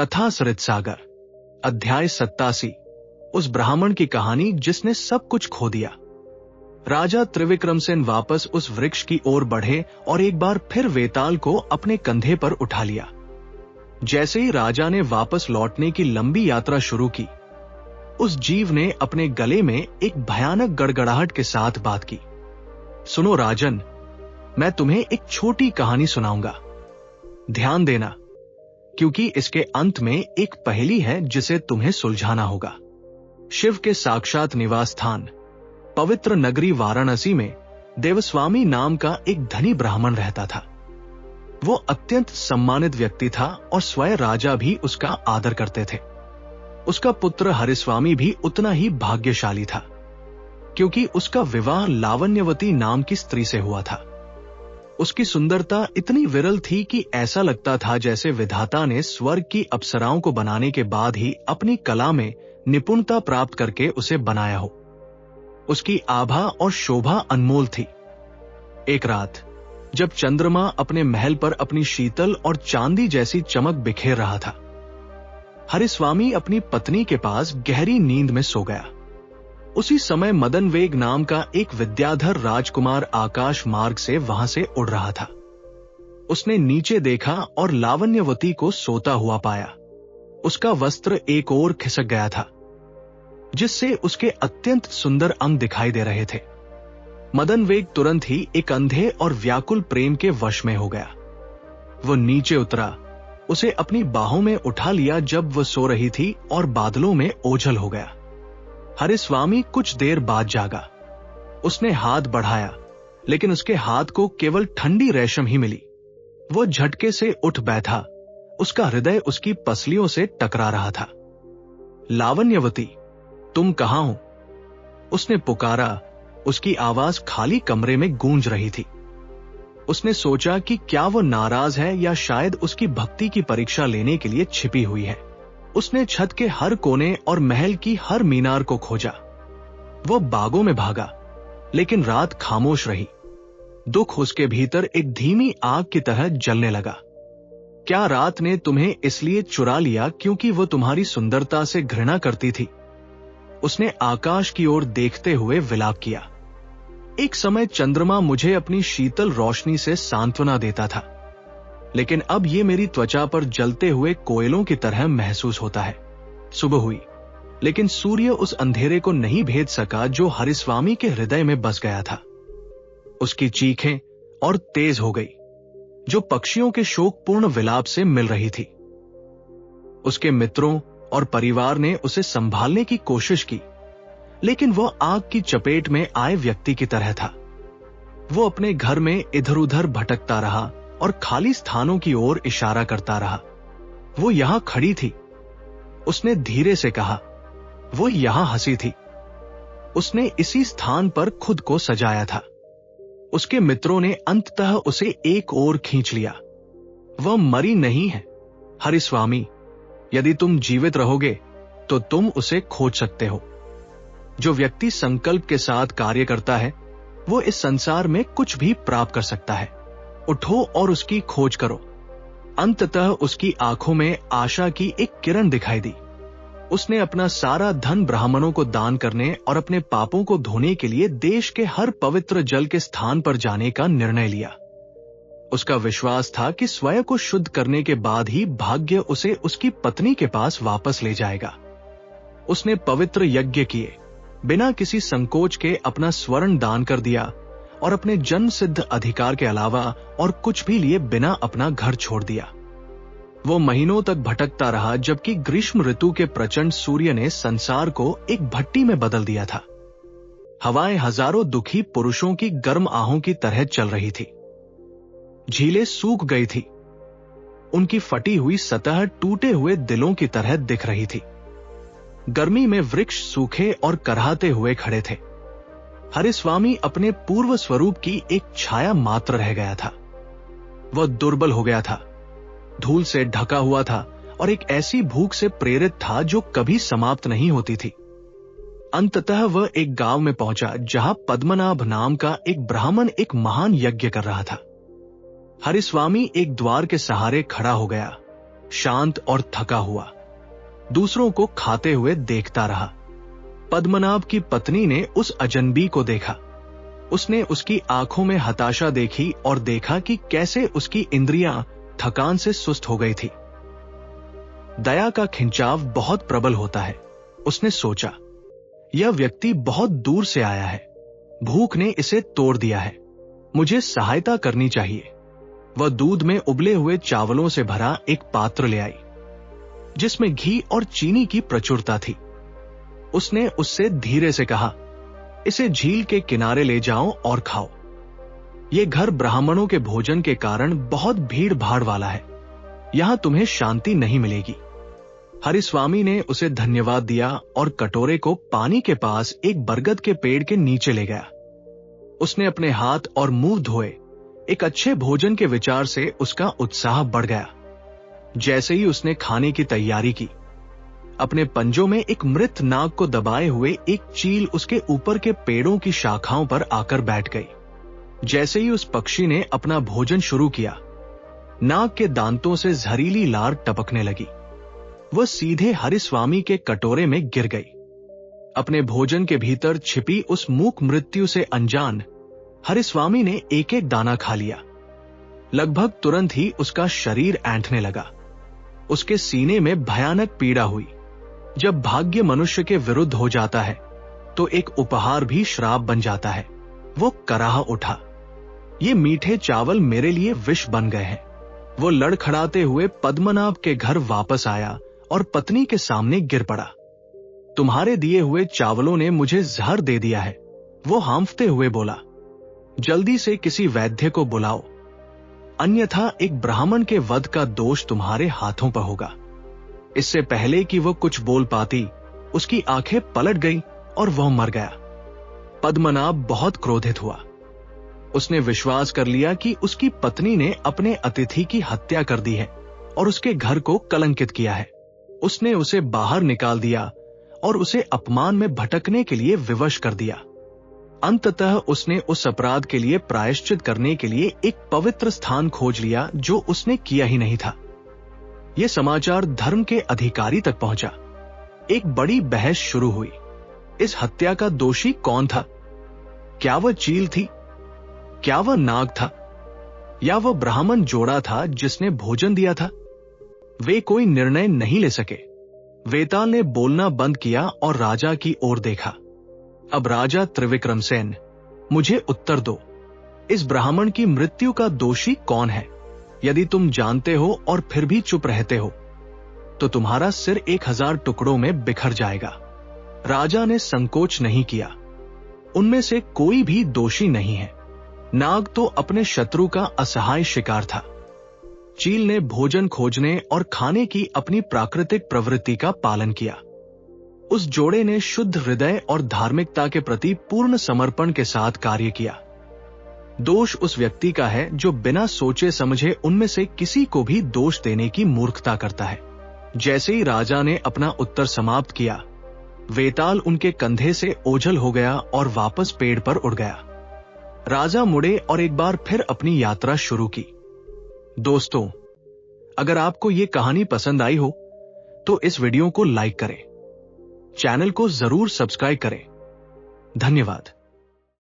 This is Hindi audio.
कथा सरितसागर, अध्याय 87। उस ब्राह्मण की कहानी जिसने सब कुछ खो दिया। राजा त्रिविक्रमसेन वापस उस वृक्ष की ओर बढ़े और एक बार फिर वेताल को अपने कंधे पर उठा लिया। जैसे ही राजा ने वापस लौटने की लंबी यात्रा शुरू की, उस जीव ने अपने गले में एक भयानक गड़गड़ाहट के साथ बात की। सुनो राजन, मैं तुम्हें एक छोटी कहानी सुनाऊंगा। ध्यान देना, क्योंकि इसके अंत में एक पहेली है जिसे तुम्हें सुलझाना होगा। शिव के साक्षात निवास स्थान पवित्र नगरी वाराणसी में देवस्वामी नाम का एक धनी ब्राह्मण रहता था। वो अत्यंत सम्मानित व्यक्ति था और स्वयं राजा भी उसका आदर करते थे। उसका पुत्र हरिस्वामी भी उतना ही भाग्यशाली था, क्योंकि उसका विवाह लावण्यवती नाम की स्त्री से हुआ था। उसकी सुंदरता इतनी विरल थी कि ऐसा लगता था जैसे विधाता ने स्वर्ग की अप्सराओं को बनाने के बाद ही अपनी कला में निपुणता प्राप्त करके उसे बनाया हो। उसकी आभा और शोभा अनमोल थी। एक रात जब चंद्रमा अपने महल पर अपनी शीतल और चांदी जैसी चमक बिखेर रहा था, हरिस्वामी अपनी पत्नी के पास गहरी नींद में सो गया। उसी समय मदनवेग नाम का एक विद्याधर राजकुमार आकाश मार्ग से वहां से उड़ रहा था। उसने नीचे देखा और लावण्यवती को सोता हुआ पाया। उसका वस्त्र एक ओर खिसक गया था, जिससे उसके अत्यंत सुंदर अंग दिखाई दे रहे थे। मदनवेग तुरंत ही एक अंधे और व्याकुल प्रेम के वश में हो गया। वो नीचे उतरा, उसे अपनी बाहों में उठा लिया जब वह सो रही थी और बादलों में ओझल हो गया। हरिस्वामी कुछ देर बाद जागा। उसने हाथ बढ़ाया, लेकिन उसके हाथ को केवल ठंडी रेशम ही मिली। वो झटके से उठ बैठा। उसका हृदय उसकी पसलियों से टकरा रहा था। लावण्यवती, तुम कहां हो? उसने पुकारा। उसकी आवाज खाली कमरे में गूंज रही थी। उसने सोचा कि क्या वो नाराज है या शायद उसकी भक्ति की परीक्षा लेने के लिए छिपी हुई है। उसने छत के हर कोने और महल की हर मीनार को खोजा। वो बागों में भागा, लेकिन रात खामोश रही। दुख उसके भीतर एक धीमी आग की तरह जलने लगा। क्या रात ने तुम्हें इसलिए चुरा लिया क्योंकि वो तुम्हारी सुंदरता से घृणा करती थी? उसने आकाश की ओर देखते हुए विलाप किया। एक समय चंद्रमा मुझे अपनी शीतल रोशनी से सांत्वना देता था, लेकिन अब ये मेरी त्वचा पर जलते हुए कोयलों की तरह महसूस होता है। सुबह हुई, लेकिन सूर्य उस अंधेरे को नहीं भेद सका जो हरिस्वामी के हृदय में बस गया था। उसकी चीखें और तेज हो गई, जो पक्षियों के शोकपूर्ण विलाप से मिल रही थी। उसके मित्रों और परिवार ने उसे संभालने की कोशिश की, लेकिन वह आग की चपेट में आए व्यक्ति की तरह था। वो अपने घर में इधर उधर भटकता रहा और खाली स्थानों की ओर इशारा करता रहा। वो यहां खड़ी थी, उसने धीरे से कहा। वो यहां हंसी थी, उसने इसी स्थान पर खुद को सजाया था। उसके मित्रों ने अंततः उसे एक ओर खींच लिया। वह मरी नहीं है हरिस्वामी। यदि तुम जीवित रहोगे तो तुम उसे खोज सकते हो। जो व्यक्ति संकल्प के साथ कार्य करता है, वो इस संसार में कुछ भी प्राप्त कर सकता है। उठो और उसकी खोज करो। अंततः उसकी आंखों में आशा की एक किरण दिखाई दी। उसने अपना सारा धन ब्राह्मणों को दान करने और अपने पापों को धोने के लिए देश के हर पवित्र जल के स्थान पर जाने का निर्णय लिया। उसका विश्वास था कि स्वयं को शुद्ध करने के बाद ही भाग्य उसे उसकी पत्नी के पास वापस ले जाएगा। उसने पवित्र यज्ञ किए, बिना किसी संकोच के अपना स्वर्ण दान कर दिया और अपने जन्म सिद्ध अधिकार के अलावा और कुछ भी लिए बिना अपना घर छोड़ दिया। वो महीनों तक भटकता रहा, जबकि ग्रीष्म ऋतु के प्रचंड सूर्य ने संसार को एक भट्टी में बदल दिया था। हवाएं हजारों दुखी पुरुषों की गर्म आहों की तरह चल रही थी। झीलें सूख गई थी, उनकी फटी हुई सतह टूटे हुए दिलों की तरह दिख रही थी। गर्मी में वृक्ष सूखे और करहाते हुए खड़े थे। हरिस्वामी अपने पूर्व स्वरूप की एक छाया मात्र रह गया था। वह दुर्बल हो गया था, धूल से ढका हुआ था और एक ऐसी भूख से प्रेरित था जो कभी समाप्त नहीं होती थी। अंततः वह एक गांव में पहुंचा जहां पद्मनाभ नाम का एक ब्राह्मण एक महान यज्ञ कर रहा था। हरिस्वामी एक द्वार के सहारे खड़ा हो गया। शांत और थका हुआ दूसरों को खाते हुए देखता रहा। पद्मनाभ की पत्नी ने उस अजनबी को देखा। उसने उसकी आंखों में हताशा देखी और देखा कि कैसे उसकी इंद्रियां थकान से सुस्त हो गई थी। दया का खिंचाव बहुत प्रबल होता है। उसने सोचा, यह व्यक्ति बहुत दूर से आया है, भूख ने इसे तोड़ दिया है, मुझे सहायता करनी चाहिए। वह दूध में उबले हुए चावलों से भरा एक पात्र ले आई, जिसमें घी और चीनी की प्रचुरता थी। उसने उससे धीरे से कहा, इसे झील के किनारे ले जाओ और खाओ। यह घर ब्राह्मणों के भोजन के कारण बहुत भीड़ भाड़ वाला है, यहां तुम्हें शांति नहीं मिलेगी। हरिस्वामी ने उसे धन्यवाद दिया और कटोरे को पानी के पास एक बरगद के पेड़ के नीचे ले गया। उसने अपने हाथ और मुंह धोए। एक अच्छे भोजन के विचार से उसका उत्साह बढ़ गया। जैसे ही उसने खाने की तैयारी की, अपने पंजों में एक मृत नाग को दबाए हुए एक चील उसके ऊपर के पेड़ों की शाखाओं पर आकर बैठ गई। जैसे ही उस पक्षी ने अपना भोजन शुरू किया, नाग के दांतों से जहरीली लार टपकने लगी। वह सीधे हरिस्वामी के कटोरे में गिर गई। अपने भोजन के भीतर छिपी उस मूक मृत्यु से अनजान हरिस्वामी ने एक एक दाना खा लिया। लगभग तुरंत ही उसका शरीर ऐंठने लगा। उसके सीने में भयानक पीड़ा हुई। जब भाग्य मनुष्य के विरुद्ध हो जाता है तो एक उपहार भी श्राप बन जाता है। वो कराह उठा, ये मीठे चावल मेरे लिए विष बन गए हैं। वो लड़खड़ाते हुए पद्मनाभ के घर वापस आया और पत्नी के सामने गिर पड़ा। तुम्हारे दिए हुए चावलों ने मुझे जहर दे दिया है, वो हांफते हुए बोला। जल्दी से किसी वैद्य को बुलाओ, अन्यथा एक ब्राह्मण के वध का दोष तुम्हारे हाथों पर होगा। इससे पहले कि वो कुछ बोल पाती, उसकी आंखें पलट गई और वह मर गया। पद्मनाभ बहुत क्रोधित हुआ। उसने विश्वास कर लिया कि उसकी पत्नी ने अपने अतिथि की हत्या कर दी है और उसके घर को कलंकित किया है। उसने उसे बाहर निकाल दिया और उसे अपमान में भटकने के लिए विवश कर दिया। अंततः उसने उस अपराध के लिए प्रायश्चित करने के लिए एक पवित्र स्थान खोज लिया जो उसने किया ही नहीं था। यह समाचार धर्म के अधिकारी तक पहुंचा। एक बड़ी बहस शुरू हुई। इस हत्या का दोषी कौन था? क्या वह चील थी? क्या वह नाग था? या वह ब्राह्मण जोड़ा था जिसने भोजन दिया था? वे कोई निर्णय नहीं ले सके। वेताल ने बोलना बंद किया और राजा की ओर देखा। अब राजा त्रिविक्रमसेन, मुझे उत्तर दो, इस ब्राह्मण की मृत्यु का दोषी कौन है? यदि तुम जानते हो और फिर भी चुप रहते हो तो तुम्हारा सिर 1000 टुकड़ों में बिखर जाएगा। राजा ने संकोच नहीं किया। उनमें से कोई भी दोषी नहीं है। नाग तो अपने शत्रु का असहाय शिकार था। चील ने भोजन खोजने और खाने की अपनी प्राकृतिक प्रवृत्ति का पालन किया। उस जोड़े ने शुद्ध हृदय और धार्मिकता के प्रति पूर्ण समर्पण के साथ कार्य किया। दोष उस व्यक्ति का है जो बिना सोचे समझे उनमें से किसी को भी दोष देने की मूर्खता करता है। जैसे ही राजा ने अपना उत्तर समाप्त किया, वेताल उनके कंधे से ओझल हो गया और वापस पेड़ पर उड़ गया। राजा मुड़े और एक बार फिर अपनी यात्रा शुरू की। दोस्तों, अगर आपको ये कहानी पसंद आई हो तो इस वीडियो को लाइक करें, चैनल को जरूर सब्सक्राइब करें। धन्यवाद।